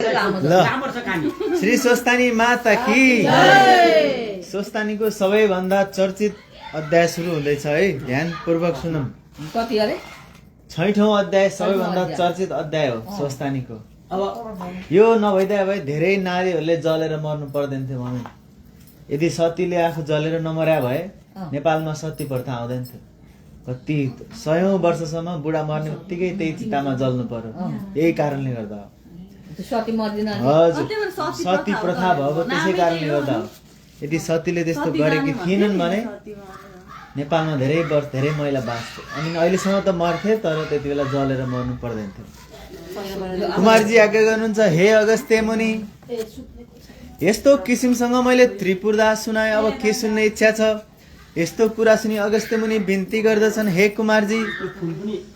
श्री स्वस्थानी माता की स्वस्थानीको सबैभन्दा चर्चित अध्याय सुरु हुँदैछ है, ध्यानपूर्वक सुनौं। कति अरे 6औं अध्याय सबैभन्दा चर्चित अध्याय हो स्वस्थानीको। यो नभइदिए भए धेरै नारीहरूले जलेर मर्नु पर्दैन थियो मम्मी। यदि सतीले आफू जलेर नमर्या भए नेपालमा सती प्रथा आउँदैन थियो। कति 100औं वर्षसम्म बुढा मर्ने बित्तिकै त्यही चितामा जल्नु पर्यो। यही कारणले गर्दा हो। हजुर, सती प्रथा भएको त्यसै कारणले गर्दा हो। यदि सतीले त्यस्तो गरेकी थिएनन् भने नेपालमा धेरै महिला बाँच्थे। अनि अहिलेसम्म त मर्थे, तर त्यति बेला जलेर मर्नु पर्दैन थियो। कुमारजी आज्ञा गर्नुहुन्छ, हे अगस्त्य मुनि, यस्तो किसिमसँग मैले त्रिपुरदास सुनाए, अब के सुन्ने इच्छा छ? यस्तो कुरा सुनि अगस्त्य मुनि बिन्ती गर्दछन्, हे कुमारजी,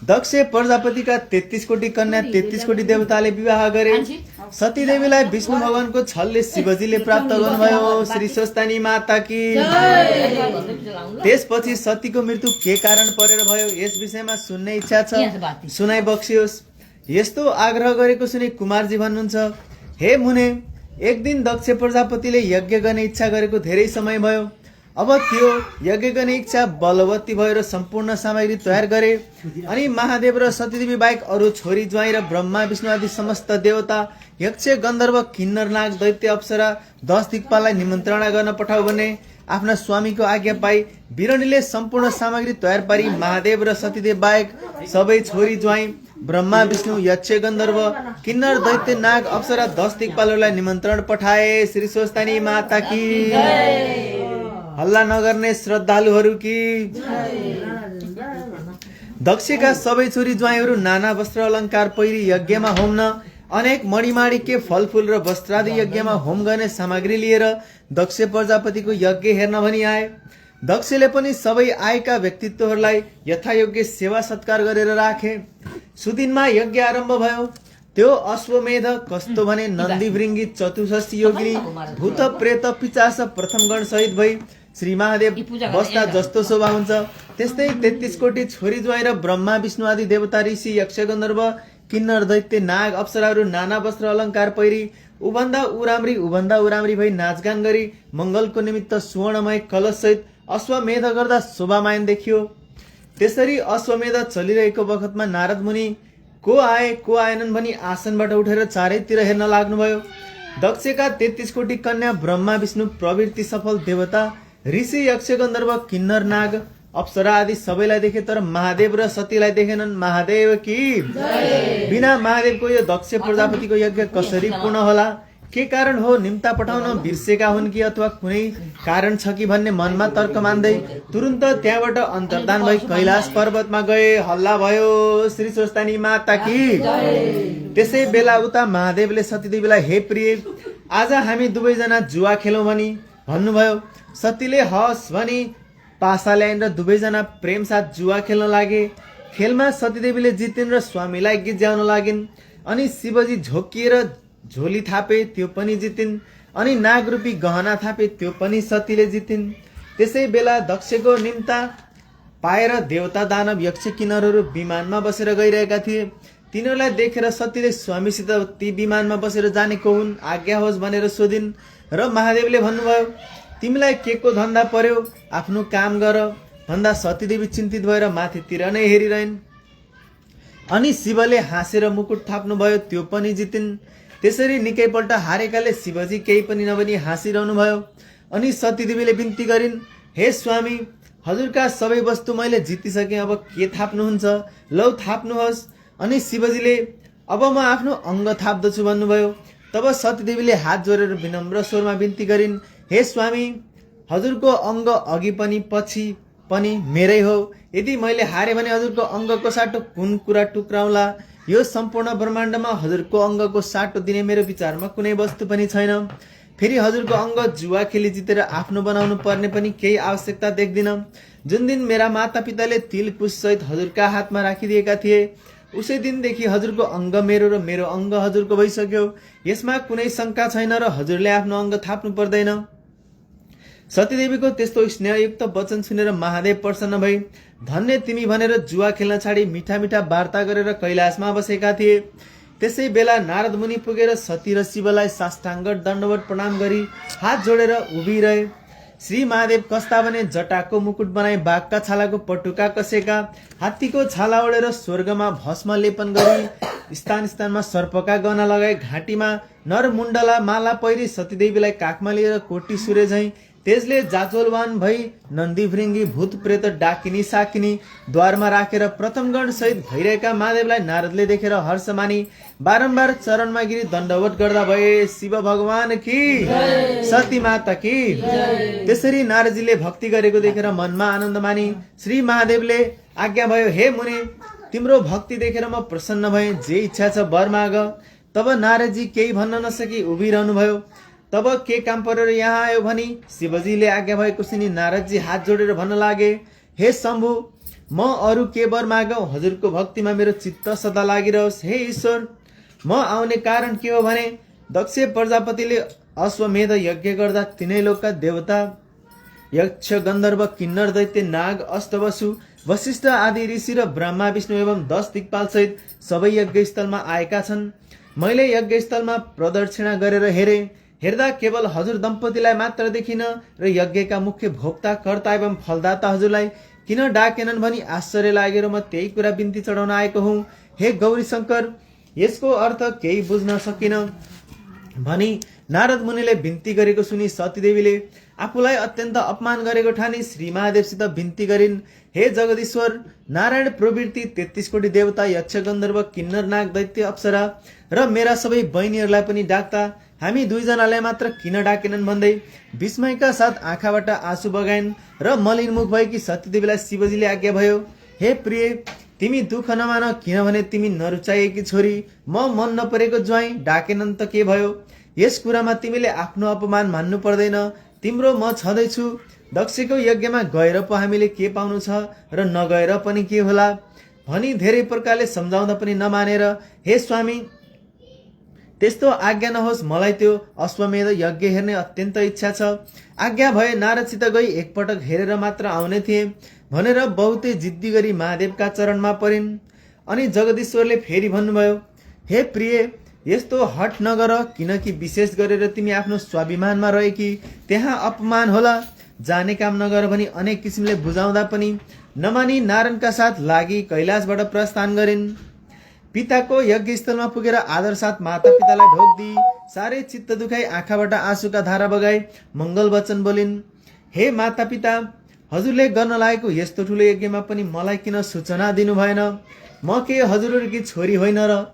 दक्ष प्रजापतिका 33 कोटी कन्या 33 कोटी देवताले विवाह गरे। सती देवीलाई विष्णु भगवानको छलले शिवजीले प्राप्त गर्नुभयो। श्री स्वस्थानी माता की। त्यसपछि सतीको मृत्यु के कारण परेर भयो, यस विषयमा सुन्ने इच्छा छ, सुनाइ बक्सियोस्। यस्तो आग्रह गरेको सुनि कुमारजी भन्नुहुन्छ, हे मुने, एक दिन दक्ष प्रजापतिले यज्ञ गर्ने इच्छा गरेको धेरै समय भयो। अब त्यो यज्ञ गर्ने इच्छा बलवती भएर सम्पूर्ण सामग्री तयार गरे। अनि महादेव र सतीदेवी बाहेक अरू छोरी ज्वाइँ र ब्रह्मा विष्णु आदि समस्त देवता, यक्ष गन्धर्व किन्नर नाग दैत्य अप्सरा 10 दिक्पाललाई निमन्त्रणा गर्न पठाउ भने आफ्ना स्वामीको आज्ञा पाई बिरणीले सम्पूर्ण सामग्री तयार पारी महादेव र सतीदेव बाहेक सबै छोरी ज्वाइँ ब्रह्मा विष्णु यक्ष गन्धर्व किन्नर दैत्य नाग अप्सरा 10 दिक्पालहरूलाई निमन्त्रण पठाए। श्री स्वस्थानी माता की। हल्ला नगर्ने श्रद्धालुहरू की। दक्षका सबै छोरी ज्वाइँहरू नाना वस्त्र अलङ्कार पहिरी यज्ञमा होम्न अनेक मणिमाणिक्य फलफुल र वस्त्रादि यज्ञमा होम गर्ने सामग्री लिएर दक्ष प्रजापतिको यज्ञ हेर्न भनी आए। दक्षले पनि सबै आएका व्यक्तित्वहरूलाई यथायोग्य सेवा सत्कार गरेर राखे। सुदिनमा यज्ञ आरम्भ भयो। त्यो अश्वमेध कस्तो भने नन्दी भृङ्गी चतुष्षष्ठी योगिनी भूत प्रेत पिचास प्रथम गण सहित भई श्री महादेव बस्दा जस्तो शोभा हुन्छ, त्यस्तै 33 कोटी छोरी ज्वाइँ र ब्रह्मा विष्णु आदि देवता ऋषि यक्ष गन्धर्व किन्नर दैत्य नाग अप्सराहरू नाना वस्त्र अलङ्कार पहिरी उभन्दा उराम्री भई नाचगान गरी मङ्गलको निमित्त सुवर्णमय कलश सहित अश्वमेध गर्दा शोभामायन देखियो। त्यसरी अश्वमेध चलिरहेको बखतमा नारद मुनि को आए को आएनन् भनी आसनबाट उठेर चारैतिर हेर्न लाग्नुभयो। दक्षका 33 कोटी कन्या ब्रह्मा विष्णु प्रवृत्ति सफल देवता ऋषि यक्ष गन्धर्व किन्नर नाग अप्सरा आदि सबैलाई देखे, तर महादेव र सतीलाई देखेनन्। महादेव की। बिना महादेवको यो दक्ष प्रजापतिको यज्ञ कसरी पूर्ण होला? के कारण हो? निम्ता पठाउन बिर्सेका हुन् कि अथवा कुनै कारण छ कि भन्ने मनमा तर्क मान्दै तुरुन्त त्यहाँबाट अन्तर्धान भई कैलाश पर्वतमा गए। हल्ला भयो। श्री स्वस्थानी माता की। त्यसै बेला उता महादेवले सतीदेवीलाई, हे प्रिय, आज हामी दुवैजना जुवा खेलौँ भनी भन्नुभयो। सतीले हस् भनी पासा ल्याइन् र दुवैजना प्रेम साथ जुवा खेल्न लागे। खेलमा सतीदेवीले जितिन् र स्वामीलाई गिज्याउन लागिन्। अनि शिवजी झोकिएर झोली थापे, त्यो पनि जितिन्। अनि नागरूपी गहना थापे, त्यो पनि सतीले जितिन्। त्यसै बेला दक्षको निम्ता पाएर देवता दानव यक्ष किन्नरहरू विमानमा बसेर गइरहेका थिए। तिनीहरूलाई देखेर सतीले स्वामीसित ती विमानमा बसेर जाने को हुन्, आज्ञा होस् भनेर सोधिन्। र महादेवले भन्नुभयो, तिमीलाई के को धन्दा पर्यो, आफ्नो काम गर भन्दा सतीदेवी चिन्तित भएर माथितिर नै हेरिरहन्। अनि शिवले हाँसेर मुकुट थाप्नुभयो, त्यो पनि जितिन्। त्यसरी निकैपल्ट हारेकाले शिवजी केही पनि नभनी हाँसिरहनु भयो। अनि सतीदेवीले बिन्ती गरिन्, हे स्वामी, हजुरका सबै वस्तु मैले जितिसकेँ, अब के थाप्नुहुन्छ? लौ थाप्नुहोस्। अनि शिवजीले, अब म आफ्नो अङ्ग थाप्दछु भन्नुभयो। तब सतीदेवीले हात जोडेर विनम्र स्वरमा बिन्ती गरिन्, हे स्वामी, हजुरको अङ्ग अघि पनि पछि पनि मेरै हो। यदि मैले हारे भने हजुरको अङ्गको साटो कुन कुरा टुक्राउला? यो सम्पूर्ण ब्रह्माण्डमा हजुरको अङ्गको साटो दिने मेरो विचारमा कुनै वस्तु पनि छैन। फेरि हजुरको अङ्ग जुवा खेली जितेर आफ्नो बनाउनु पर्ने पनि केही आवश्यकता देख्दिन। जुन दिन मेरा माता पिताले तिल कुश सहित हजुरका हातमा राखिदिएका थिए, उसै दिनदेखि हजुरको अङ्ग मेरो र मेरो अङ्ग हजुरको भइसक्यो। यसमा कुनै शङ्का छैन र हजुरले आफ्नो अङ्ग थाप्नु पर्दैन। सतीदेवीको त्यस्तो स्नेहयुक्त वचन सुनेर महादेव प्रसन्न भई, धन्य तिमी भनेर जुवा खेल्न छाडी मिठा मिठा वार्ता गरेर कैलाशमा बसेका थिए। त्यसै बेला नारद मुनि पुगेर सती र शिवलाई साष्टाङ्ग दण्डवत प्रणाम गरी हात जोडेर उभिरहे। श्री महादेव कस्ता भने जटाको मुकुट बनाई बाघका छालाको पटुका कसेका, हात्तीको छाला ओढेर स्वर्गमा भस्म लेपन गरी स्थान स्थानमा सर्पका गहना लगाई, घाँटीमा नरमुण्डला माला पहिरी सतीदेवीलाई काखमा लिएर कोटी सूर्य झैं तेजले जाजोलवान भई नन्दी भृङ्गी भूत प्रेत डाकिनी साकिनी द्वारमा राखेर प्रथमगण सहित भइरहेका महादेवलाई नारदले देखेर हर्ष मानी बारम्बार चरणमा गिरी दण्डवत गर्दा भए। शिव भगवान की, सती माता की। त्यसरी नारदजीले भक्ति गरेको देखेर मनमा आनन्द मानी श्री महादेवले आज्ञा भयो, हे मुनि, तिम्रो भक्ति देखेर म प्रसन्न भएँ, जे इच्छा छ वर माग। तब नारदजी केही भन्न नसकी उभिरहनु भयो। तब के काम परेर यहाँ आयो भनी शिवजीले आज्ञा भएको सुनि नारदजी हात जोडेर भन्न लागे, हे शम्भु, म अरू के वर मागौँ, हजुरको भक्तिमा मेरो चित्त सदा लागिरहोस्। हे ईश्वर, म आउने कारण के हो भने दक्ष प्रजापतिले अश्वमेध यज्ञ गर्दा तीनै लोकका देवता यक्ष गन्धर्व किन्नर दैत्य नाग अष्टवसु वशिष्ठ आदि ऋषि र ब्रह्मा विष्णु एवं 10 दिक्पाल सहित सबै यज्ञ स्थलमा आएका छन्। मैले यज्ञ स्थलमा प्रदक्षिणा गरेर हेरे, हेर्दा केवल हजुर दम्पतिलाई मात्र देखिन र यज्ञका मुख्य भोक्ता कर्ता एवं फलदाता हजुरलाई किन डाकेनन् भनी आश्चर्य लागेर म त्यही कुरा बिन्ती चढाउन आएको हुँ। हे गौरी शङ्कर, यसको अर्थ केही बुझ्न सकिन भनी नारद मुनिले बिन्ती गरेको सुनि सतीदेवीले आफूलाई अत्यन्त अपमान गरेको ठानी श्री महादेवसित बिन्ती गरिन्, हे जगदीश्वर, नारायण प्रवृत्ति 33 कोटी देवता यक्ष गन्धर्व किन्नर नाग दैत्य अप्सरा र मेरा सबै बहिनीहरूलाई पनि डाक्दा हामी दुईजनालाई मात्र किन डाकेनन् भन्दै विस्मयका साथ आँखाबाट आँसु बगाइन् र मलिन मुख भएकी सतीदेवीलाई शिवजीले आज्ञा भयो, हे प्रिय, तिमी दुःख नमान, किनभने तिमी नरुचाइएकी छोरी, म मन नपरेको ज्वाइँ डाकेनन् त के भयो। यस कुरामा तिमीले आफ्नो अपमान मान्नु पर्दैन, तिम्रो म छँदैछु। दक्षको यज्ञमा गएर पो हामीले के पाउनु छ र नगएर पनि के होला भनी धेरै प्रकारले सम्झाउँदा पनि नमानेर, हे स्वामी, त्यस्तो आज्ञा नहोस्, मलाई त्यो अश्वमेध यज्ञ हेर्ने अत्यन्त इच्छा छ। आज्ञा भए नारदसित गई एकपटक हेरेर मात्र आउने थिए भनेर बहुतै जिद्दी गरी महादेवका चरणमा परिन्। अनि जगदीश्वरले फेरि भन्नुभयो, हे प्रिय, यस्तो हट नगर, किनकि विशेष गरेर तिमी आफ्नो स्वाभिमानमा रहेकी त्यहाँ अपमान होला। जाने काम नगर भनी अनेक किसिमले बुझाउँदा पनि नमानी नारायणका साथ लागि कैलाशबाट प्रस्थान गरिन्। पिताको यज्ञ स्थलमा पुगेर आदर साथ माता पितालाई ढोक दिई साह्रै चित्त दुखाई आँखाबाट आँसुका धारा बगाई मङ्गल वचन बोलिन्, हे माता पिता, हजुरले गर्न लागेको यस्तो ठुलो यज्ञमा पनि मलाई किन सूचना दिनु भएन? म के हजुरकी छोरी होइन र?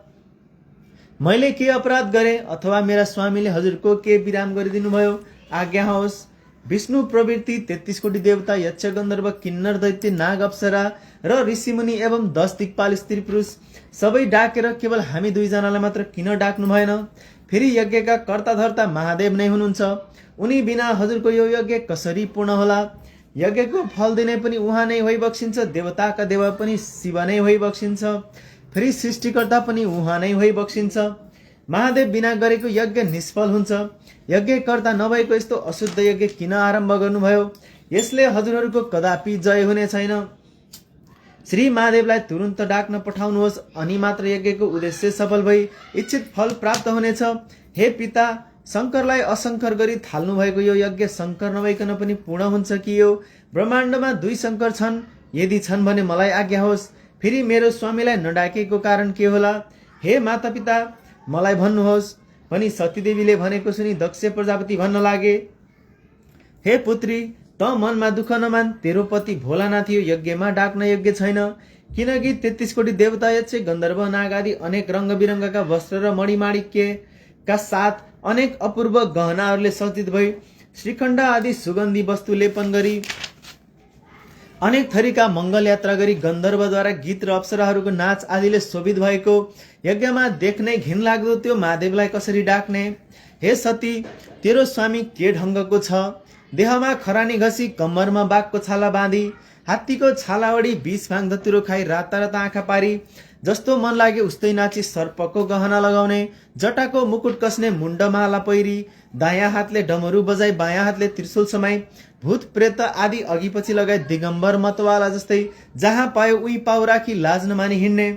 मैले के अपराध गरे अथवा मेरा स्वामीले हजुरको के विराम गरिदिनु भयो? आज्ञा होस्। विष्णु प्रवृत्ति 33 कोटी देवता यक्ष गन्धर्व किन्नर दैत्य नाग अप्सरा र ऋषिमुनि एवं 10 दिक्पाल स्त्री पुरुष सबै डाकेर केवल हामी दुईजनालाई मात्र किन डाक्नु भएन? फेरि यज्ञका कर्ताधर्ता महादेव नै हुनुहुन्छ, उनी बिना हजुरको यो यज्ञ कसरी पूर्ण होला? यज्ञको फल दिने पनि उहाँ नै होइ बक्सिन्छ, देवताका देव पनि शिव नै होइ बक्सिन्छ, फेरि सृष्टिकर्ता पनि उहाँ नै होइ बक्सिन्छ। महादेव बिना गरेको यज्ञ निष्फल हुन्छ। यज्ञकर्ता नभएको यस्तो अशुद्ध यज्ञ किन आरम्भ गर्नुभयो? यसले हजुरहरूको कदापि जय हुने छैन। श्री महादेवलाई तुरुन्त डाक्न पठाउनुहोस्, अनि मात्र यज्ञको उद्देश्य सफल भई इच्छित फल प्राप्त हुनेछ। हे पिता, शङ्करलाई असङ्कर गरी थाल्नु भएको यो यज्ञ शङ्कर नभइकन पनि पूर्ण हुन्छ कि यो ब्रह्माण्डमा 2 शङ्कर छन्? यदि छन् भने मलाई आज्ञा होस्। फेरि मेरो स्वामीलाई नडाकेको कारण के होला? हे माता पिता, मलाई भन्नुहोस् भनी सतीदेवीले भनेको सुनि दक्ष प्रजापति भन्न लागे, हे पुत्री, त मनमा दुःख नमान, तेरो पति भोलानाथ यो यज्ञमा डाक्न योग्य छैन, किनकि 33 कोटी देवता यक्ष गन्धर्व नाग आदि अनेक रङ्ग बिरङ्गका वस्त्र र मणिमाणिक्यका साथ अनेक अपूर्व गहनाहरूले सज्जित भई श्रीखण्ड आदि सुगन्धी वस्तु लेपन गरी अनेक थरीका मङ्गल यात्रा गरी गन्धर्वद्वारा गीत र अप्सराहरूको नाच आदिले शोभित भएको यज्ञमा देख्नै घिन लाग्दो त्यो महादेवलाई कसरी डाक्ने? हे सती, तेरो स्वामी के ढङ्गको छ? देहमा खरानी घसी, कम्मरमा बाघको छाला बाँधी, हात्तीको छाला ओढी, 20 भाङ धतुरो खाई, राता राता आँखा पारी, जस्तो मन लागे उस्तै नाची, सर्पको गहना लगाउने, जटाको मुकुट कस्ने, मुण्डमाला पहिरी, दायाँ हातले डमरू बजाई, बायाँ हातले त्रिशूल समाई, भूत प्रेत आदि अघि पछि लगाई दिगम्बर मतवाला जस्तै जहाँ पायो उही पाउ राखी लाज नमानी हिँड्ने,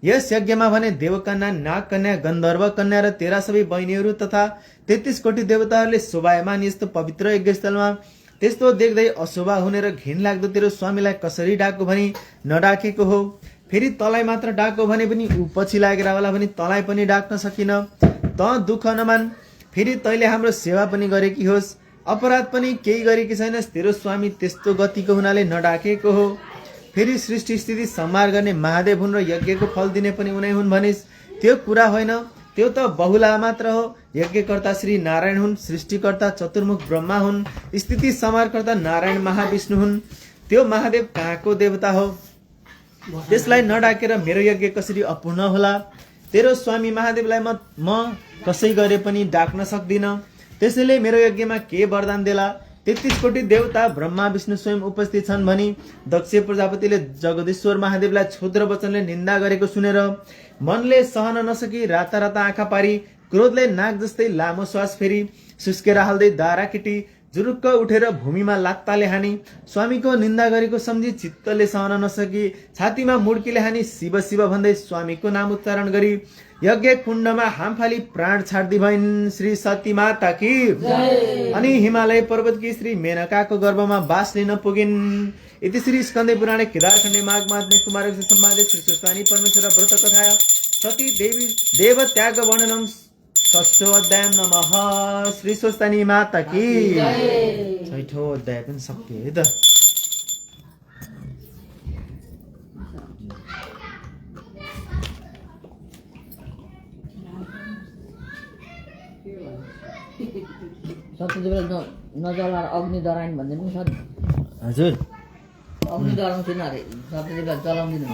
यस यज्ञमा भने देवकन्या, नागकन्या, गन्धर्व कन्या र 13 सबै बहिनीहरू तथा 33 कोटी देवताहरूले शोभायमान यस्तो पवित्र यज्ञस्थलमा त्यस्तो देख्दै अशोभा हुने र घिन लाग्दो तेरो स्वामीलाई कसरी डाको भनी नडाकेको हो। फेरि तलाई मात्र डाको भने पनि ऊ पछि लागेर होला भनी तलाई पनि डाक्न सकिन। त दुःख नमान, फेरि तैले हाम्रो सेवा पनि गरेकी होस्, अपराध पनि केही गरेकी छैनस्, तेरो स्वामी त्यस्तो गतिको हुनाले नडाकेको हो। फेरि सृष्टि स्थिति संहार गर्ने महादेव हुन् र यज्ञको फल दिने पनि उनै हुन् भनिस्, त्यो कुरा होइन, त्यो त बहुला मात्र हो। यज्ञकर्ता श्री नारायण हुन्, सृष्टिकर्ता चतुर्मुख ब्रह्मा हुन्, स्थिति संहारकर्ता नारायण महाविष्णु हुन्। त्यो महादेव कहाँको देवता हो, त्यसलाई नडाकेर मेरो यज्ञ कसरी अपूर्ण होला। तेरो स्वामी महादेवलाई म कसै गरे पनि डाक्न सक्दिन, त्यसैले मेरो यज्ञमा के वरदान देला। 33 कोटी देवता ब्रह्मा विष्णु स्वयं उपस्थित छन् भनी दक्ष प्रजापतिले जगदीश्वर महादेवलाई क्षुद्र वचनले निन्दा गरेको सुनेर मनले सहन नसकी राता राता आँखा पारी क्रोधले नाग जस्तै लामो श्वास फेरि सुस्केर हाल्दै दारा केटी जुरुक्क उठेर भूमिमा लात्ताले हानी स्वामीको निन्दा गरेको सम्झी चित्तले सहन नसकी छातीमा मुड्कीले हानी शिव शिव भन्दै स्वामीको नाम उच्चारण गरी यज्ञ कुण्डमा हाम फाली प्राण छाड्दी भइन् श्री सती माता की अनि हिमालय पर्वतकी श्री मेनकाको गर्भमा बास लिन पुगिन्। इति श्री स्कन्द पुराणे केदारखण्डे माघ माधे कुमार संवादे श्री सुस्तानी परमेश्वर व्रत कथा सती देवी देव त्याग वर्णनम षष्ठो अध्याय नमः श्री सुस्तानी माता की छैठौं अध्याय पनि सक्यो है त। सत्यदेवलाई नजलाएर अग्नि डराइन भन्ने पनि छ। हजुर अग्नि डराउँदैन अरे, सत्यदेवलाई जलाउँदैन।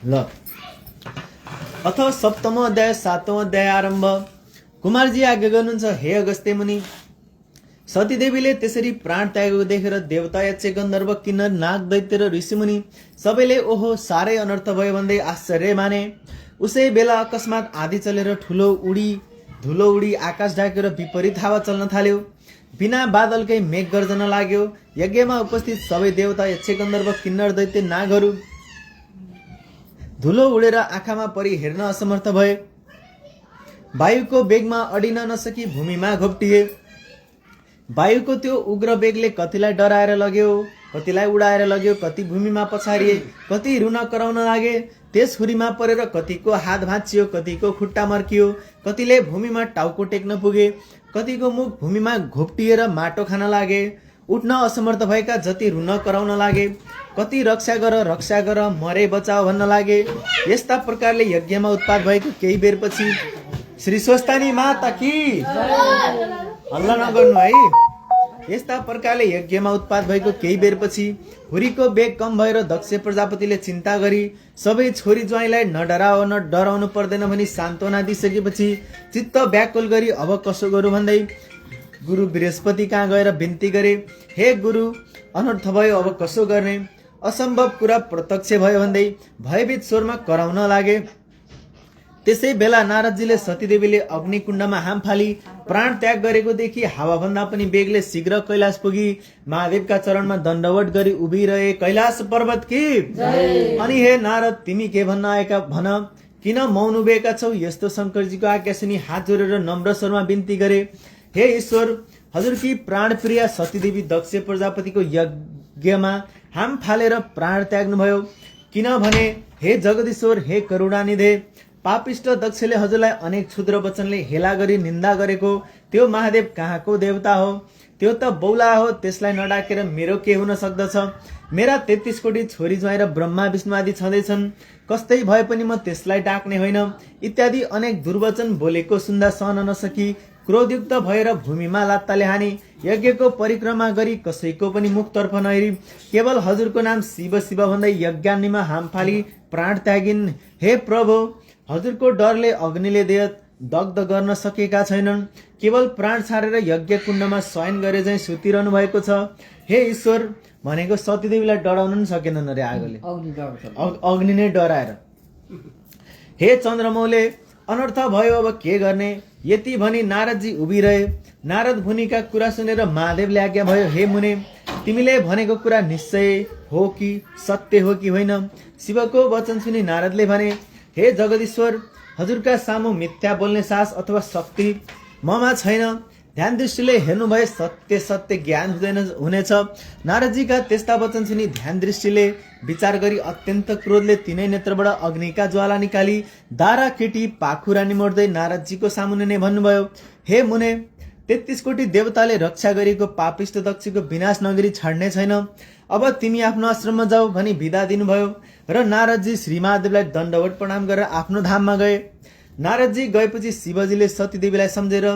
ल अथ सप्तम अध्याय 7औं अध्याय आरम्भ। कुमारजी आज्ञा गर्नुहुन्छ, हे अगस्त्य मुनि, सतीदेवीले त्यसरी प्राण त्यागेको देखेर देवता यक्ष गन्धर्व किन्नर नाग दैत्य र ऋषिमुनि सबैले ओहो साह्रै अनर्थ भयो भन्दै आश्चर्य माने। उसै बेला अकस्मात आँधी चलेर धुलो उडी आकाश ढाकेर विपरीत हावा चल्न थाल्यो। बिना बादलकै मेघ गर्जन लाग्यो। यज्ञमा उपस्थित सबै देवता यक्ष गन्धर्व किन्नर दैत्य नागहरू धुलो उडेर आँखामा परि हेर्न असमर्थ भए। वायुको वेगमा अडिन नसकी भूमिमा घोप्टिए। वायुको त्यो उग्र वेगले कतिलाई डराएर लग्यो, कतिलाई उडाएर लग्यो, कति भूमिमा पछारिए, कति रुन कराउन लागे। त्यस हुरीमा परेर कतिको हात भाँचियो, कतिको खुट्टा मर्कियो, कतिले भूमिमा टाउको टेक्न पुगे, कतिको मुख भूमिमा घोप्टिएर माटो खान लागे। उठ्न असमर्थ भएका जति रुन कराउन लागे, कति रक्षा गर मरे बचाओ भन्न लागे। यस्ता प्रकारले यज्ञमा उत्पात भएको केही बेरपछि श्री स्वस्तानी माता की हल्ला नगर्नु है। यस्ता प्रकारले यज्ञमा उत्पात भएको केही बेरपछि हुरीको वेग कम भएर दक्ष प्रजापतिले चिन्ता गरी सबै छोरी ज्वाइँलाई न डराउनु पर्दैन भनी सान्त्वना दिइसकेपछि चित्त व्याकुल गरी अब कसो गरौँ भन्दै गुरु बृहस्पति कहाँ गएर बिन्ती गरे, हे गुरु, अनर्थ भयो, अब कसो गर्ने, असम्भव कुरा प्रत्यक्ष भयो भन्दै भयभीत स्वरमा कराउन लागे। त्यसै बेला नारदजीले सतीदेवीले अग्निकुण्डमा हाम फाली प्राण त्याग गरेको देखि हावाभन्दा पनि बेगले शीघ्र कैलाश पुगी महादेवका चरणमा दण्डवट गरी उभिरहे। कैलाश पर्वत की अनि हे नारद, तिमी के भन्न आएका भन, किन मौन उभिएका छौ। यस्तो शङ्करजीको आज्ञा सुनि हात जोडेर नम्र स्वरमा बिन्ती गरे, हे ईश्वर, हजुरकी प्राण प्रिया सतीदेवी दक्ष प्रजापतिको यज्ञमा हाम फालेर प्राण त्याग्नुभयो। किनभने हे जगदीश्वर, हे करुणानिधे, पापिष्ट दक्षले हजुरलाई अनेक क्षुद्र वचनले हेला गरी निन्दा गरेको त्यो महादेव कहाँको देवता हो, त्यो त बौला हो, त्यसलाई नडाकेर मेरो के हुन सक्दछ। मेरा 33 कोटी छोरी ज्वाइँ र ब्रह्मा विष्णु आदि छँदैछन्, कस्तै भए पनि म त्यसलाई डाक्ने होइन इत्यादि अनेक दुर्वचन बोलेको सुन्दा सहन नसकी क्रोधयुक्त भएर भूमिमा लात्ताले हानी यज्ञको परिक्रमा गरी कसैको पनि मुखतर्फ नहेरी केवल हजुरको नाम शिव शिव भन्दै यज्ञाग्निमा हाम फाली प्राण त्यागिन्। हे प्रभु, हजुरको डरले अग्निले देह दग्ध गर्न सकेका छैनन्, केवल प्राण छाडेर यज्ञ कुण्डमा शयन गरे झैँ सुतिरहनु भएको छ। हे ईश्वर, भनेको सतीदेवीलाई डराउनु पनि सकेनन् अरे आगोले, अग्नि नै डराएर। हे चन्द्रमौले, अनर्थ भयो, अब के गर्ने, यति भनी नारदजी उभिरहे। नारद मुनिका कुरा सुनेर महादेवले आज्ञा भयो, हे मुने, तिमीले भनेको कुरा निश्चय हो कि सत्य हो कि होइन, शिवको वचन सुनि नारदले भने, हे जगदीश्वर, हजुरका सामु मिथ्या बोल्ने साहस अथवा शक्ति ममा छैन। ध्यान दृष्टिले हेर्नु भए सत्य सत्य ज्ञान हुनेछ। नारदजीका त्यस्ता वचन सुनि ध्यान दृष्टिले विचार गरी अत्यन्त क्रोधले तिनै नेत्रबाट अग्निका ज्वाला निकाली दारा केटी पाखुरा निमोड्दै नारदजीको सामुन्ने नै भन्नुभयो, हे मुने, 33 कोटी देवताले रक्षा गरेको पापिष्ट दक्षको विनाश नगरी छाड्ने छैन। अब तिमी आफ्नो आश्रममा जाऊ भनी बिदा दिनुभयो र नारदजी श्री महादेवलाई दण्डवत प्रणाम गरेर आफ्नो धाममा गए। नारदजी गएपछि शिवजीले सतीदेवीलाई सम्झेर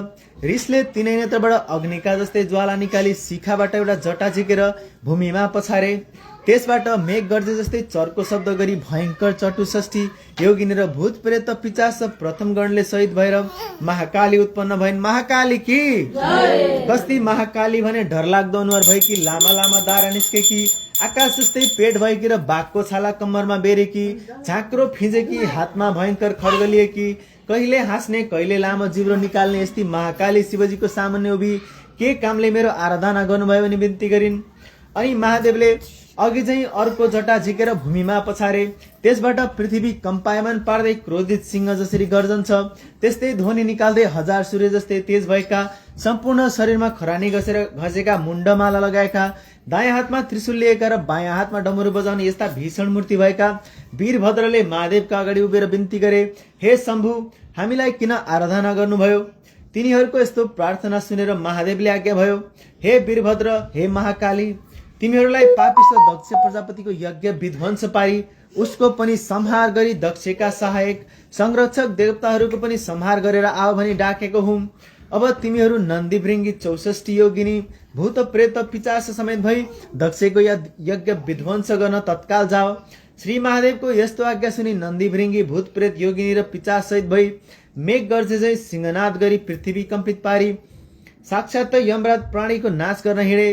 रिसले तिनै नेत्रबाट अग्निका जस्तै ज्वाला निकाली शिखाबाट एउटा जटा झिकेर भूमिमा पछारे। त्यसबाट मेघ गर्जे जस्तै चर्को शब्द गरी भयङ्कर चतुष्ठी योगिनी र भूत प्रेत पिचास प्रथम गणले शहीद भएर महाकाली उत्पन्न भइन्। महाकाली कि कस्ती महाकाली भने डरलाग्दो अनुहार भएकी, लामा लामा दारा निस्केकी, आकाश जस्तै पेट भएकी र बाघको छाला कम्मरमा बेरेकी, झाँक्रो फिजेकी, हातमा भयङ्कर खड्ग लिएकी, कहिले हाँस्ने कहिले लामो जिब्रो निकाल्ने यस्ती महाकाली शिवजीको सामान्य उभि के कामले मेरो आराधना गर्नुभयो भने बिन्ती गरिन्। अनि महादेवले अघि चाहिँ अर्को जटा झिकेर भूमिमा पछारे। त्यसबाट पृथ्वी कम्पायमान पार्दै क्रोधित सिंह जसरी गर्जन्छ त्यस्तै ध्वनि निकाल्दै हजार सूर्य जस्तै तेज भएका, सम्पूर्ण शरीरमा खरानी घसेका, मुण्डमाला लगाएका, दायाँ हातमा त्रिशूल लिएका र बायाँ हातमा डमरू बजाउने यस्ता भीषण मूर्ति भएका वीरभद्रले महादेवका अगाडि उभिएर बिन्ती गरे, हे शम्भु, हामीलाई किन आराधना गर्नुभयो? तिनीहरूको यस्तो प्रार्थना सुनेर महादेवले आज्ञा भयो, हे वीरभद्र, हे महाकाली, तिमीहरूलाई पापिष्ट दक्ष प्रजापतिको यज्ञ विध्वंस पारी उसको पनि संहार गरी दक्षका सहायक संरक्षक देवताहरूको पनि संहार गरेर आओ भनी डाकेको हुँ। अब तिमीहरू नन्दी भृङ्गी 64 योगिनी भूत प्रेत पिचास समेत भई दक्षको यज्ञ विध्वंस गर्न तत्काल जाओ। श्री महादेवको यस्तो आज्ञा सुनि नन्दी भृङ्गी भूत प्रेत योगिनी र पिचास सहित भई मेघ गर्जे झै सिंहनाद गरी पृथ्वी कम्पित पारी साक्षात यमराज प्राणीको नाश गर्न हिँडे।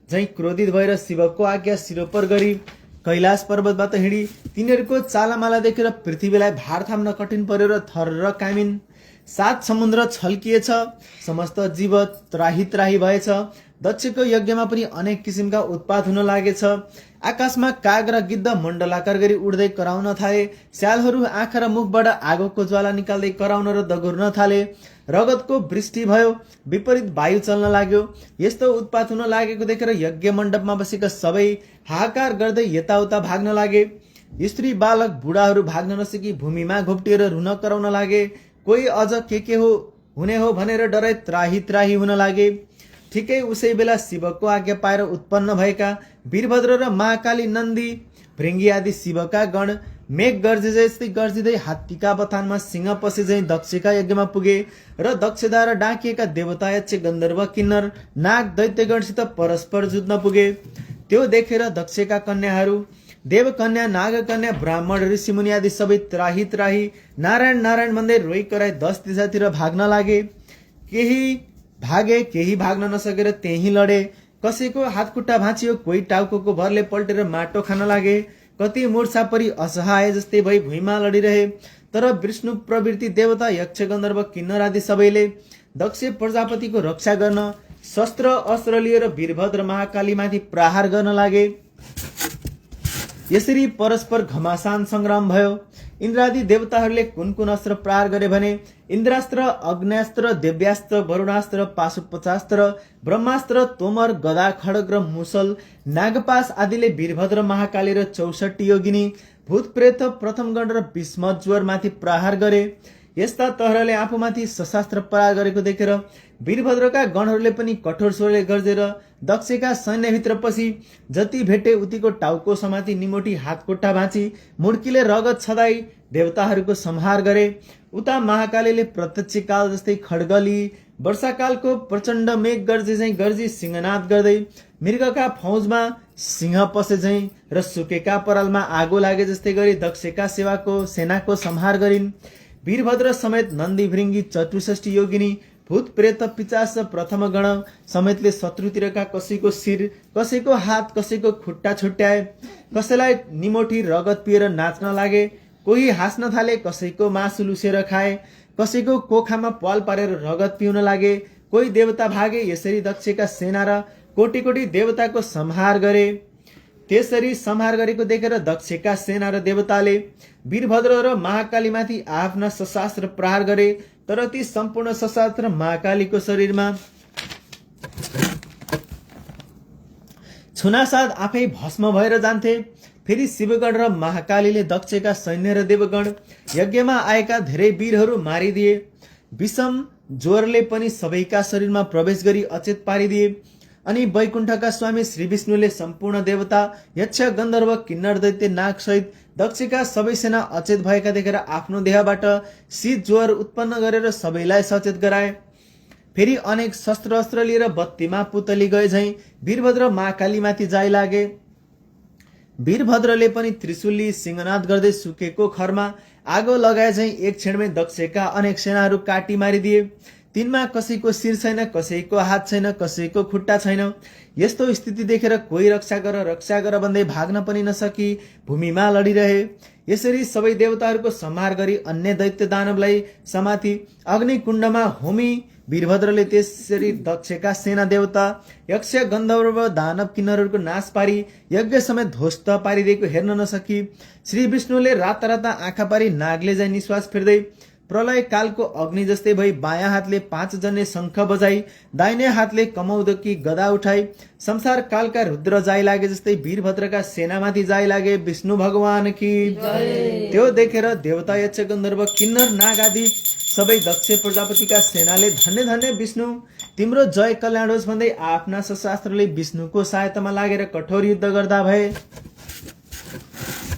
झै क्रोधित भएर शिवको आज्ञा सिरोपर गरी कैलाश पर्वतबाट हिँडी तिनीहरूको चालामाला देखेर पृथ्वीलाई भार थाम्न कठिन पर्यो र थर कामिन। 7 समुद्र छल्किएछ, समस्त जीव त्राही त्राही भएछ। दक्षको यज्ञमा पनि अनेक किसिमका उत्पात हुन लागेछ। आकाशमा काग र गिद्ध मण्डलाकार गरी उड्दै कराउन थाले। स्यालहरू आँखा र मुखबाट आगोको ज्वाला निकाल्दै कराउन र दगुर्न थाले। रगतको वृष्टि भयो, विपरीत वायु चल्न लाग्यो। यस्तो उत्पात हुन लागेको देखेर यज्ञ मण्डपमा बसेका सबै हाहाकार गर्दै यताउता भाग्न लागे। स्त्री बालक बुढाहरू भाग्न नसकी भूमिमा घोप्टिएर रुन कराउन लागे। कोही अझ के हो हुने हो भनेर डराई त्राही त्राही हुन लागे। ठिकै उसै बेला शिवको आज्ञा पाएर उत्पन्न भएका वीरभद्र र महाकाली नन्दी भृङ्गी आदि शिवका गण मेघ गर्जे जस्तै गर्जिँदै हात्तीका बथानमा सिंह पसे झैँ दक्षका यज्ञमा पुगे र दक्षद्वारा डाकिएका देवता यक्ष गन्धर्व किन्नर नाग दैत्यगणसित परस्पर जुझ्न पुगे। त्यो देखेर दक्षका कन्याहरू देवकन्या नागकन्या ब्राह्मण ऋषिमुनि आदि सबै त्राही त्राही नारायण नारायण भन्दै रोइ कराई 10 दिशातिर भाग्न लागे। केही भागे, केही भाग्न नसकेर त्यही लडे। कसैको हातखुट्टा भाँचियो, कोही टाउको भरले पल्टेर माटो खान लागे। कति मूर्छा परी असहाय जस्तै भई भुइँमा लडिरहे। तर विष्णु प्रवृत्ति देवता यक्ष गन्धर्व किन्नर आदि सबैले दक्ष प्रजापतिको रक्षा गर्न शस्त्र अस्त्र लिएर वीरभद्र महाकालीमाथि प्रहार गर्न लागे। यसरी परस्पर घमासान संग्राम भयो। इन्द्रादि देवताहरूले कुन कुन अस्त्र प्रहार गरे भने इन्द्रास्त्र, अग्न्यास्त्र, दिव्यास्त्र, वरुणास्त्र, पाशुपतास्त्र, ब्रह्मास्त्र, तोमर, गदा, खड्ग र मुसल, नागपास आदिले वीरभद्र महाकाली र 64 योगिनी भूत प्रेत प्रथम गण र भीष्मज्वर माथि प्रहार गरे। यस्ता तहरले आफूमाथि सशस्त्र प्रहार गरेको देखेर वीरभद्रका गणहरूले पनि कठोर स्वरले गर्जेर दक्षका सैन्यभित्र पसी जति भेटे उतिको टाउको समाति निमोटी हातखुट्टा भाँची मुड्कीले रगत छदाई देवताहरूको संहार गरे। उता महाकालीले प्रत्यक्ष काल जस्तै खड्गली वर्षाकालको प्रचण्ड मेघ गर्जे झैँ गर्जी सिंहनाद गर्दै मृगका फौजमा सिंह पसे झैँ र सुकेका परालमा आगो लागे जस्तै गरी दक्षका सेनाको संहार गरिन्। वीरभद्र समेत नन्दी भृङ्गी 64 योगिनी भूत प्रेत पिचास प्रथम गण समेतले शत्रुतिरका कसैको शिर, कसैको हात, कसैको खुट्टा छुट्याए। कसैलाई निमोठी रगत पिएर नाच्न लागे। कोही हाँस्न थाले, कसैको मासु लुसेर खाए। कसैको कोखामा पाल पारेर रगत पिउन लागे। कोही देवता भागे। यसरी दक्षका सेना र कोटी कोटी देवताको संहार गरे। त्यसरी संहार गरेको देखेर दक्षका सेना र देवताले वीरभद्र र महाकालीमाथि आफ्ना शस्त्र प्रहार गरे, तर ती सम्पूर्ण शस्त्र महाकालीको शरीरमा छुनासाथ आफै भस्म भएर जान्थे। फेरि शिवगण र महाकालीले दक्षका सैन्य र देवगण यज्ञमा आएका धेरै वीरहरू मारिदिए। विषम ज्वरले पनि सबैका शरीरमा प्रवेश गरी अचेत पारिदिए। अनि वैकुण्ठका स्वामी श्री विष्णुले सम्पूर्ण देवता, यक्ष, गन्धर्व, किन्नर, दैत्य, नाग सहित दक्षका सबै सेना अचेत भएका देखेर आफ्नो देहबाट शीत ज्वर उत्पन्न गरेर सबैलाई सचेत गराए। फेरि अनेक शस्त्र अस्त्र लिएर बत्तीमा पुतली गए झैं वीरभद्र महाकालीमाथि जाइ लागे। वीरभद्रले पनि त्रिशूली सिंहनाद गर्दै सुकेको खरमा आगो लगाए झैं एक क्षणमै दक्षका अनेक सेनाहरू काटी मारिदिए। तिनमा कसैको शिर छैन, कसैको हात छैन, कसैको खुट्टा छैन। यस्तो स्थिति देखेर कोही रक्षा गर भन्दै भाग्न पनि नसकी भूमिमा लडिरहे। यसरी सबै देवताहरूको संहार गरी अन्य दैत्य दानवलाई समाति अग्निकुण्डमा होमी वीरभद्रले त्यसरी दक्षका सेना, देवता, यक्ष, गन्धर्व, दानव, किन्नरहरूको नाश पारी यज्ञ समेत ध्वस्त पारिदिएको हेर्न नसकी श्री विष्णुले राता आँखा पारी नागले चाहिँ निश्वास फेर्दै प्रलय कालको अग्नि जस्तै भई बायाँ हातले 5 जने शङ्ख बजाई दाहिने हातले कमौदकी गदा उठाई संसार कालका रुद्र जाइ लागे जस्तै वीरभद्रका सेनामाथि जाइ लागे। विष्णु भगवान की जय। त्यो देखेर देवता, यक्ष, गन्धर्व, किन्नर, नाग आदि सबै दक्ष प्रजापतिका सेनाले धन्य धन्य विष्णु, तिम्रो जय कल्याण होस् भन्दै आफ्ना शस्त्रले विष्णुको सहायतामा लागेर कठोर युद्ध गर्दा भए।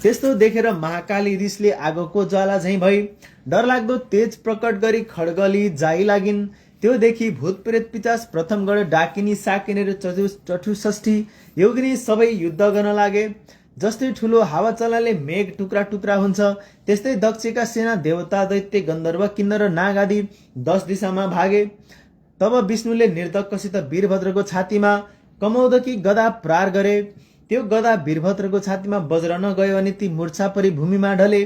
त्यस्तो देखेर महाकाली रिसले आगोको ज्वाला झैं भई डरलाग्दो तेज प्रकट गरी खड्गली जाइ लागिन्। त्यो देखि भूत प्रेत पिचास प्रथम गण डाकिनी साकिनी र चतुष्ठी योगिनी सबै युद्ध गर्न लागे। जस्तै ठुलो हावा चलाले मेघ टुक्रा टुक्रा हुन्छ, त्यस्तै दक्षका सेना, देवता, दैत्य, गन्धर्व, किन्नर र नाग आदि 10 दिशामा भागे। तब विष्णुले निर्धक्कसित वीरभद्रको छातीमा कमौदकी गदा प्रहार गरे। त्यो गदा वीरभद्रको छातीमा बज्र नगयो अनि ती मूर्छा परी भूमिमा ढले।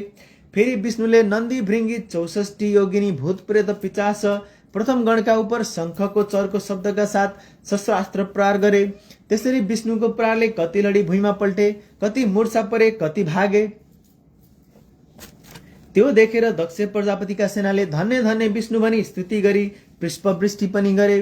फेरि विष्णुले नन्दी, भृंगी, 64 योगिनी, भूत प्रेत पिचास प्रथम गणका उपर शङ्खको चरको शब्दका साथ शस्त्रास्त्र प्रहार गरे। त्यसरी विष्णुको प्रहारले कति लडी भुइँमा पल्टे, कति मूर्छा परे, कति भागे। त्यो देखेर दक्ष प्रजापतिका सेनाले धन्य धन्य विष्णु भनी स्तुति गरी पुष्पवृष्टि पनि गरे।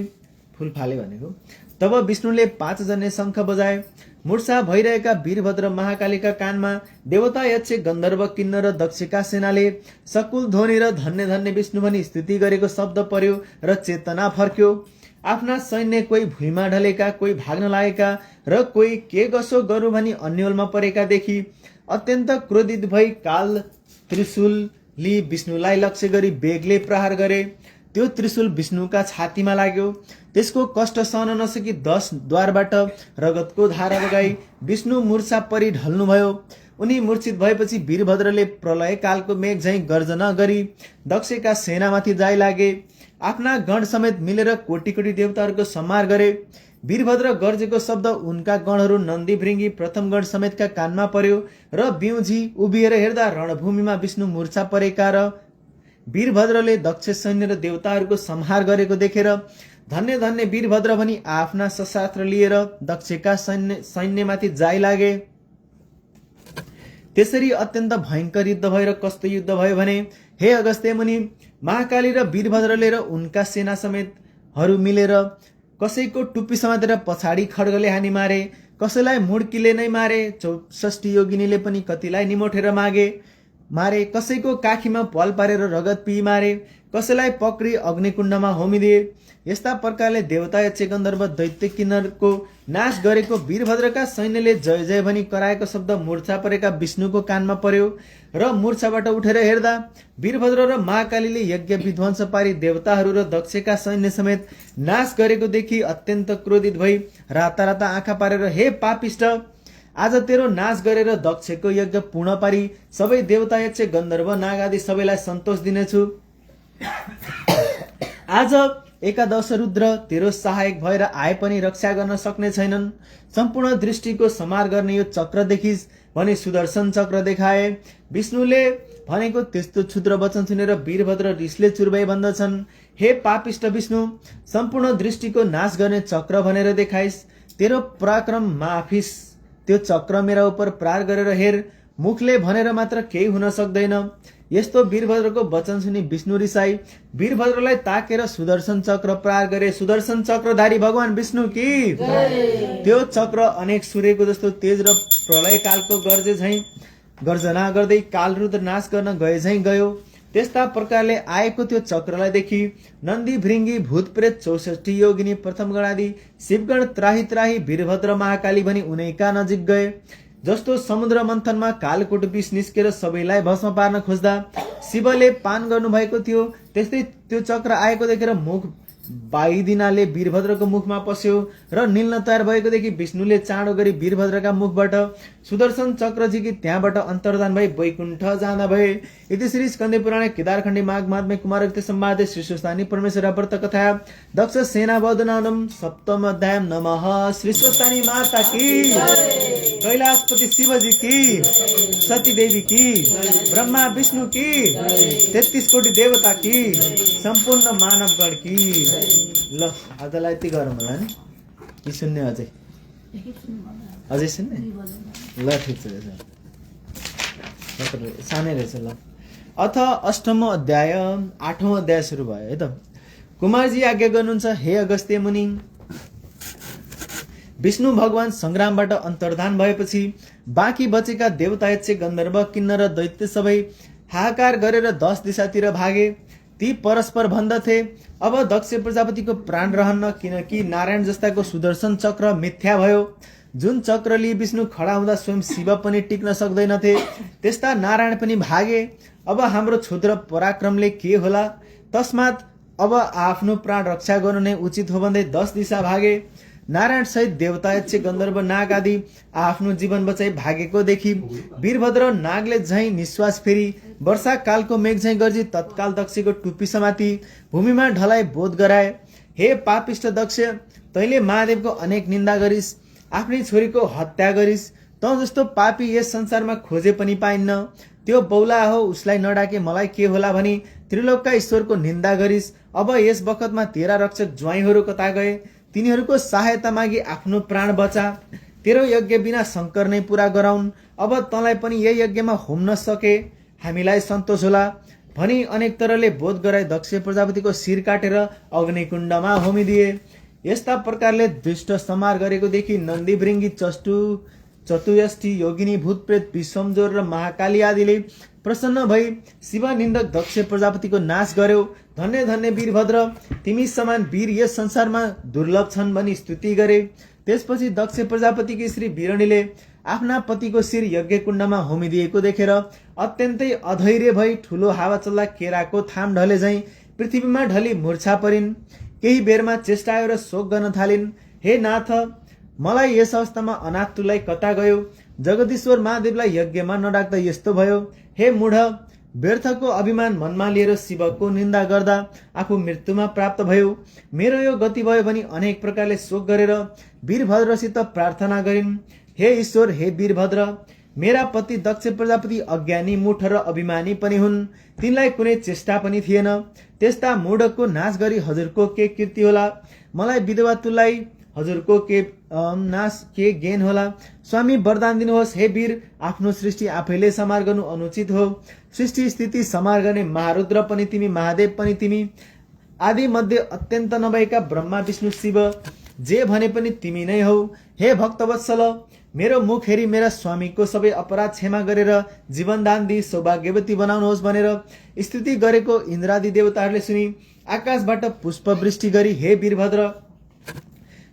फूल फाले भनेको। तब विष्णुले 5 जने शङ्ख बजाए। मूर्छा भइरहेका वीरभद्र महाकालीका कानमा देवता, यक्ष, गन्धर्व, किन्नर र दक्षका सेनाले सकुल ध्वनि र धन्य धन्य विष्णु भनी स्तुति गरेको शब्द पर्यो र चेतना फर्क्यो। आफ्ना सैन्य कोही भुइँमा ढलेका, कोही भाग्न लागेका र कोही के कसो गरौँ भनी अन्योलमा परेका देखि अत्यन्त क्रोधित भई काल त्रिशूल लि विष्णुलाई लक्ष्य गरी बेगले प्रहार गरे। त्यो त्रिशूल विष्णुका छातीमा लाग्यो। त्यसको कष्ट सहन नसकी 10 द्वारबाट रगतको धारा बगाई विष्णु मूर्छा परी ढल्नुभयो। उनी मूर्छित भएपछि वीरभद्रले प्रलय कालको मेघ झैं गर्जना गरी दक्षका सेनामाथि जाइ लागे। आफ्ना गण समेत मिलेर कोटी कोटी देवताहरूको संहार गरे। वीरभद्र गर्जेको शब्द उनका गणहरू नन्दी, भृंगी, प्रथम गण समेतका कानमा पर्यो र बिउजी उभिएर हेर्दा रणभूमिमा विष्णु मूर्छा परेका र वीरभद्रले दक्ष सैन्य र देवताहरूको संहार गरेको देखेर धन्य धन्य वीरभद्र भनी आफ्ना शस्त्र लिएर दक्षका सैन्यमाथि जाइ लागे। त्यसरी अत्यन्त भयंकर युद्ध भएर कस्तो युद्ध भयो भने, हे अगस्त्य मुनि, महाकाली र वीरभद्रले र उनका सेना समेतहरू मिलेर कसैको टुप्पी समातेर पछाडि खड्गले हानी मारे, कसैलाई मुड्कीले नै मारे, 64 योगिनीले पनि कतिलाई निमोठेर मारे, कसैको काखीमा पाल पारेर रगत पिई मारे, कसैलाई पक्री अग्निकुण्डमा होमिदिए। यस्ता प्रकारले देवता, यक्ष, गन्धर्व, दैत्य, किन्नरको नाश गरेको वीरभद्रका सैन्यले जय जय भनी कराएको शब्द मूर्छा परेका विष्णुको कानमा पर्यो र मूर्छाबाट उठेर हेर्दा वीरभद्र र महाकालीले यज्ञ विध्वंस पारी देवताहरू र दक्षका सैन्य समेत नाश गरेको देखि अत्यन्त क्रोधित भई राता आँखा पारेर, हे पापिष्ट, आज तेरो नाश गरेर दक्षको यज्ञ पूर्ण पारी सबै देवता, यक्ष, गन्धर्व, नाग आदि सबैलाई सन्तोष दिनेछु। आज एकादश रुद्र तेरो सहायक भएर आए पनि रक्षा गर्न सक्ने छैनन्। सम्पूर्ण दृष्टिको संहार गर्ने यो चक्र देखिस् भने सुदर्शन चक्र देखाए। विष्णुले भनेको त्यस्तो क्षुद्र वचन सुनेर वीरभद्र रिसले चुर्बै भन्दछन्, हे पापिष्ट विष्णु, सम्पूर्ण दृष्टिको नाश गर्ने चक्र भनेर देखाइस्। तेरो पराक्रम माफिस त्यो चक्र मेरा उपर प्रहार गरेर हेर, मुखले भनेर मात्र केही हुन सक्दैन। यस्तो वीरभद्रको वचन सुनि विष्णु रिसाई वीरभद्रलाई ताकेर सुदर्शन चक्र प्रहार गरे। सुदर्शन चक्रधारी भगवान विष्णु की त्यो चक्र अनेक सूर्यको जस्तो तेज र प्रलय कालको गर्जना गर्दै कालरुद्र नाश गर्न गए झैं गयो। त्यस्ता प्रकारले आएको त्यो चक्रलाई देखि नन्दी भृङ्गी भूत प्रेत 64 योगिनी प्रथम गणादि शिवगण त्राही त्राही वीरभद्र महाकाली भनी उनैका नजिक गए। जस्तो समुद्र मन्थनमा कालकोट विष निस्केर सबैलाई भस्म पार्न खोज्दा शिवले पान गर्नुभएको थियो, त्यस्तै त्यो चक्र आएको देखेर मुख बाइदिनाले वीरभद्रको मुखमा पस्यो र निल्न तयार भएकोदेखि विष्णुले चाँडो गरी वीरभद्रका मुखबाट सुदर्शन चक्रजीकी त्यहाँबाट अन्तर्धान भई वैकुण्ठ जाँदा भए। इति श्री स्कन्द पुराणे केदारखण्डी माघ माधमे कुमारक्ति संवादे श्री स्वस्तानी परमेश्वर व्रत कथा दक्ष सेना वदनानम सप्तम अध्याय। नमः श्री स्वस्तानी माता की, कैलाशपति शिवजी की, सती देवी की, ब्रह्मा विष्णु की, 33 कोटी देवता की, सम्पूर्ण मानवगण की। ल आजलाई यति गरौँ होला नि, कि सुन्ने अझै सुन्ने? ल ठिक छ, सानै रहेछ। ल अथ अष्टम अध्याय 8औं अध्याय सुरु भयो है त। कुमारजी आज्ञा गर्नुहुन्छ, हे अगस्त्य मुनि, विष्णु भगवान संग्रामबाट अन्तर्धान भएपछि बाँकी बचेका देवता यक्ष गन्धर्व किन्नर र दैत्य सबै हाहाकार गरेर 10 दिशातिर भागे। ती परस्पर भन्दथे, अब दक्ष प्रजापतिको प्राण रहन्न, किनकि नारायण जस्ताको सुदर्शन चक्र मिथ्या भयो। जुन चक्र लिई विष्णु खडा हुँदा स्वयं शिव पनि टिक्न सक्दैनथे, त्यस्ता नारायण पनि भागे। अब हाम्रो क्षुद्र पराक्रमले के होला, तस्मात् अब आफ्नो प्राण रक्षा गर्नु नै उचित हो भन्दै 10 दिशा भागे। नारायण सहित देवता यक्ष गन्धर्व नाग आदि आफ्नो जीवन बचाई भागेको देखि वीरभद्र नागले झैं निश्वास फेरी वर्षा कालको मेघ झैं गर्जी तत्काल दक्षको टुप्पी समाती भूमिमा ढलाइ बोध गराए। हे पापिष्ट दक्ष, तैले महादेवको अनेक निन्दा गरिस्, आफ्नै छोरीको हत्या गरिस्। तँ जस्तो पापी यस संसारमा खोजे पनि पाइन्न। त्यो बौला हो, उसलाई नडाके मलाई के होला भनी त्रिलोकका ईश्वरको निन्दा गरिस्। अब यस बखतमा तेरा रक्षक ज्वाइँहरू कता गए? तिनीहरूको सहायता मागी आफ्नो प्राण बचा। तेरो यज्ञ बिना शंकर नै पूरा गराउन्। अब तँलाई पनि यही यज्ञमा होम नसके हामीलाई सन्तोष होला भनी अनेक तरले बोध गराई दक्ष प्रजापतिको शिर काटेर अग्निकुण्डमा होमिदिए। यस्ता प्रकारले दुष्ट संहार गरेको देखि नन्दी भृङ्गी चतुष्टी योगिनी भूत प्रेत विश्वमजोर र महाकाली आदिले प्रसन्न भई शिव निन्दक दक्ष प्रजापतिको नाश गर्यो। धन्य धन्य वीरभद्र, तिमी समान वीर यस संसारमा दुर्लभ छन् भनी स्तुति गरे। त्यसपछि दक्ष प्रजापतिकी श्री वीरणीले आफ्ना पतिको शिर यज्ञ कुण्डमा होमिदिएको देखेर अत्यन्तै अधैर्य भई ठूलो हावा चल्दा केराको थाम ढले झैं पृथ्वीमा ढली मूर्छा परिन्। केही बेरमा चेष्टायो र शोक गर्न थालिन्। हे नाथ, मलाई यस अवस्थामा अनाथ तुलाई कता गयो? जगदीश्वर महादेवलाई यज्ञमा नडाक्दा यस्तो भयो। हे मूढ, व्यर्थको अभिमान मनमा लिएर शिवको निन्दा गर्दा आफू मृत्युमा प्राप्त भयो। मेरो यो गति भयो भनी अनेक प्रकारले शोक गरेर वीरभद्रसित प्रार्थना गरिन्। हे ईश्वर, हे वीरभद्र, मेरा पति दक्ष प्रजापति अज्ञानी मूढ र अभिमानी पनि हुन्। तिनलाई कुनै चेष्टा पनि थिएन। त्यस्ता मूढको नाश गरी हजुरको के कीर्ति होला? मलाई विधवा तुलाई हजुरको के नाश के ज्ञान होला? स्वामी वरदान दिनुहोस्। हे वीर, आफ्नो सृष्टि आफैले समार गर्नु अनुचित हो। सृष्टि स्थिति समार गर्ने महारुद्र पनि तिमी, महादेव पनि तिमी, आदि मध्ये अत्यन्त नभएका ब्रह्मा विष्णु शिव जे भने पनि तिमी नै हौ। हे भक्तवत्सल, मेरो मुख हेरी मेरा स्वामीको सबै अपराध क्षमा गरेर जीवनदान दिई सौभाग्यवती बनाउनुहोस् भनेर स्तुति गरेको इन्द्रादि देवताहरूले सुनि आकाशबाट पुष्पवृष्टि गरी हे वीरभद्र,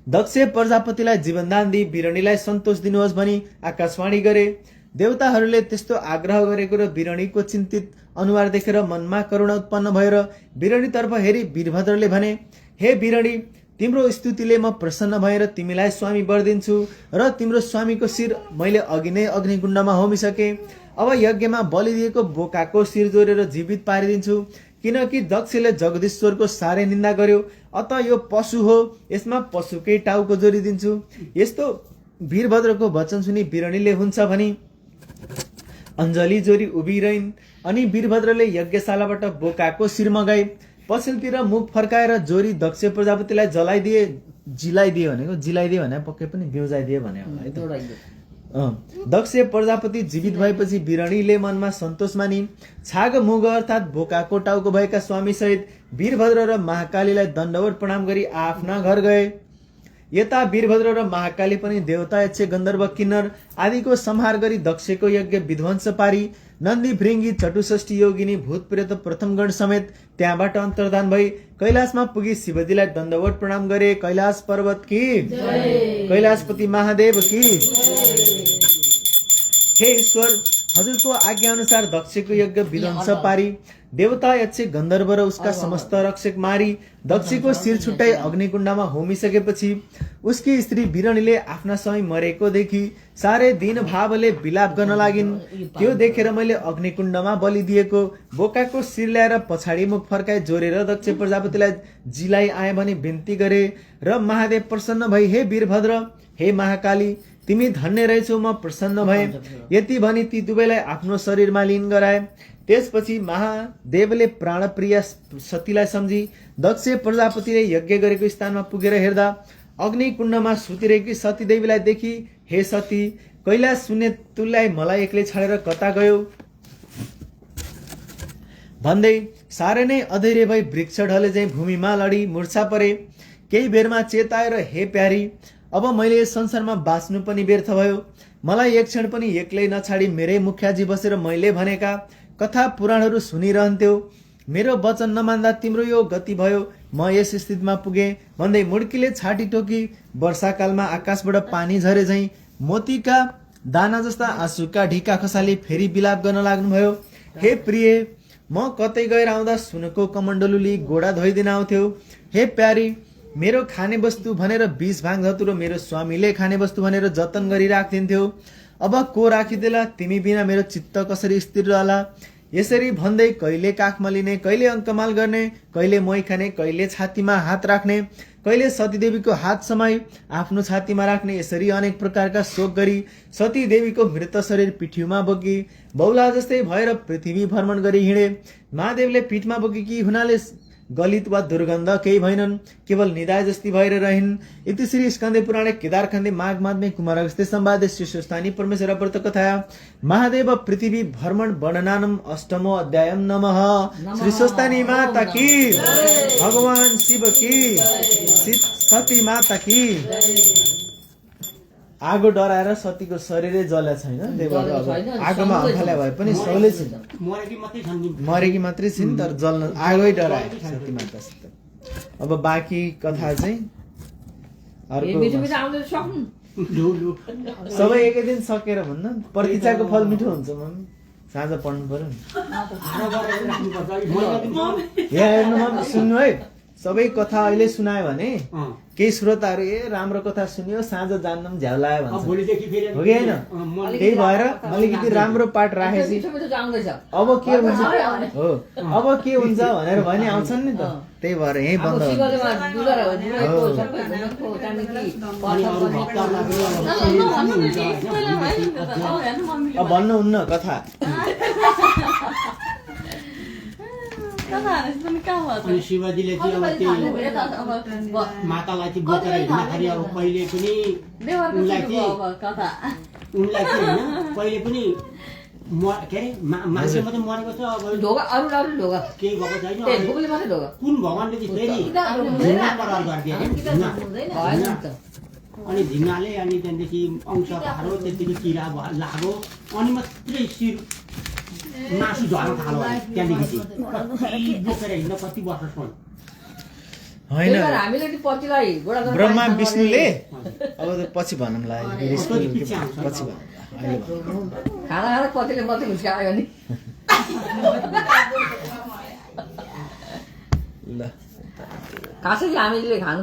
दक्ष प्रजापतिलाई जीवनदान दिई वीरणीलाई सन्तोष दिनुहोस् भनी आकाशवाणी गरे। देवताहरूले त्यस्तो आग्रह गरेको र वीरणीको चिन्तित अनुहार देखेर मनमा करुणा उत्पन्न भएर वीरणीतर्फ हेरी वीरभद्रले भने, हे वीरणी, तिम्रो स्तुतिले म प्रसन्न भएर तिमीलाई स्वामी वर दिन्छु र तिम्रो स्वामीको शिर मैले अघि नै अग्निकुण्डमा होमिसके। अब यज्ञमा बलि दिएको बोकाको शिर जोडेर जीवित पारिदिन्छु, किनकि दक्षले जगदीश्वरको साह्रै निन्दा गर्यो। अत यो पशु हो, यसमा पशुकै टाउको जोडिदिन्छु। यस्तो वीरभद्रको वचन सुनि वीरणीले हुन्छ भनी अञ्जली जोरी उभिरहन्। अनि वीरभद्रले यज्ञशालाबाट बोकाको शिर मगाई पछिल्तिर मुख फर्काएर जोरी दक्ष प्रजापतिलाई जिलाइदिए भनेको जिलाइदिए भने पक्कै पनि बिउजाइदिए भने होला है त। दक्ष प्रजापति जीवित भएपछि बिरणीले मनमा सन्तोष मानी छाग मुग अर्थात् बोकाको टाउको भएका स्वामी सहित वीरभद्र र महाकालीलाई दण्डवत प्रणाम गरी आफ्ना घर गए। यता वीरभद्र र महाकाली पनि देवता यक्ष गन्धर्व किन्नर आदिको संहार गरी दक्षको यज्ञ विध्वंस पारी नन्दी भृङ्गी चटुष्ठी योगिनी भूत प्रेत प्रथमगण समेत त्यहाँबाट अन्तर्धान भई कैलाशमा पुगी शिवजीलाई दण्डवत प्रणाम गरे। कैलाश पर्वत की कैलाशपति महादेव की। हे ईश्वर, हजुरको आज्ञा अनुसार दक्षको यज्ञ विध्वंस पारी देवता यक्ष गन्धर्व र उसका समस्त रक्षक मारी दक्षको शिर छुट्टाई अग्निकुण्डमा होमिसकेपछि उसकी स्त्री बिरणीले आफ्ना स्वामी मरेको देखि साह्रै दिन भावले विलाप गर्न लागिन्। त्यो देखेर मैले अग्निकुण्डमा बलि दिएको बोकाको शिर ल्याएर पछाडि मुख फर्काई जोरेर दक्ष प्रजापतिलाई जिलाई आए भनी बिन्ती गरे र महादेव प्रसन्न भई हे वीरभद्र, हे महाकाली, तिमी धन्य रहेछौ, म प्रसन्न भए। यति भनी ती दुवैलाई आफ्नो शरीरमा लीन गराए। त्यसपछि महादेवले प्राणप्रिय सतीलाई सम्झी दक्ष प्रजापतिले यज्ञ गरेको स्थानमा पुगेर हेर्दा अग्निकुण्डमा सुतिरहेकी सतीदेवीलाई देखि हे सती, कैलाश शून्य तुल्याई मलाई एक्लै छाडेर कता गयो भन्दै साह्रै नै अधैर्य भई वृक्ष ढले झैं भूमिमा लडी मूर्छा परे। केही बेरमा चेताएर हे प्यारी, अब मैले यस संसारमा बाँच्नु पनि व्यर्थ भयो। मलाई एक क्षण पनि एक्लै नछाडी मेरै मुखियाजी बसेर मैले भनेका कथा पुराणहरू सुनिरहन्थ्यौ। मेरो वचन नमान्दा तिम्रो यो गति भयो, म यस स्थितिमा पुगे भन्दै मुड्कीले छाती टोकी वर्षाकालमा आकाशबाट पानी झरे झैं मोतीका दाना जस्ता आँसुका ढिका खसाली फेरि विलाप गर्न लाग्नुभयो। हे प्रिय, म कतै गएर आउँदा सुनको कमण्डलुली गोडा धोइदिन आउँथ्यौ। हे प्यारी, मेरो खाने वस्तु भनेर बीस भाङ धतुरो मेरो स्वामीले खाने वस्तु भनेर जतन गरी राखिदिन्थ्यो। अब को राखिदेला, तिमी बिना मेरो चित्त कसरी स्थिर रहला। यसरी भन्दै कहिले काखमा लिने, कहिले अङ्कमाल गर्ने, कहिले मोही खाने, कहिले छातीमा हात राख्ने, कहिले सतीदेवीको हात समाई आफ्नो छातीमा राख्ने, यसरी अनेक प्रकारका शोक गरी सतीदेवीको मृत शरीर पिठ्यूमा बोकी बौला जस्तै भएर पृथ्वी भ्रमण गरी हिँडे। महादेवले पीठमा बोकेकी हुनाले गलित वा दुर्गन्ध केही भएनन्, केवल निदाय जस्ती भएर रहिन्। इति श्री स्कन्दे पुराणे केदारखण्डे माघ माध्मे कुमारगस्ते संवादे शीर्षस्थानी परमेश्वर व्रत कथा महादेव पृथ्वी भ्रमण वर्णनानम अष्टमो अध्यायम नमः। श्री स्वस्थानी माता की, भगवान शिव की, सती माता की। आगो डराएर सतीको शरीरै जल्या छैन। देवहरू अब आगोमा हल्ला भए पनि सौले छैन, मरेकी मात्रै छिन्, तर जल्न आगै डराए सती मातासित। अब बाँकी कथा चाहिँ अर्को सबै एकै दिन सकेर भन्न। प्रतीक्षाको फल मिठो हुन्छ, मम्मी साँझ पढ्नु पर्यो नि। यहाँ हेर्नु मम्मी, सुन्नु है, सबै कथा अहिले सुनायो भने केही श्रोताहरू राम्रो कथा सुन्यो साँझ जान्न पनि झ्याउ लाग्यो भन्छ, हो कि होइन? त्यही भएर अलिकति राम्रो पाठ राखेपछि अब के हुन्छ हो, अब के हुन्छ भनेर भने आउँछन् नि त। त्यही भएर यहीँ बन्द अब भन्नुहुन्न कथा। अनि शिवजीले चाहिँ अब त्यो मातालाई चाहिँ बोकेर हिँड्दाखेरि अब कहिले पनि उनलाई चाहिँ होइन कहिले पनि के अरे मान्छे मात्रै मरेको छ, अब केही भएको छैन। कुन भगवानले चाहिँ फेरि झिङ्गा प्रहार गरिदियो अनि झिङ्गाले अनि त्यहाँदेखि अंश खारो, त्यतिकै किरा लाग्यो अनि मात्रै शिर मासु झर्न थाल्यो। त्यहाँदेखि चाहिँ बोकेर हिँड्न कति वर्षसम्म होइन ब्रह्मा विष्णुले अब पछि भनौँला, पछि खाना कतिले मात्रै हुस्कायो नि। ल खासै हामीले खानु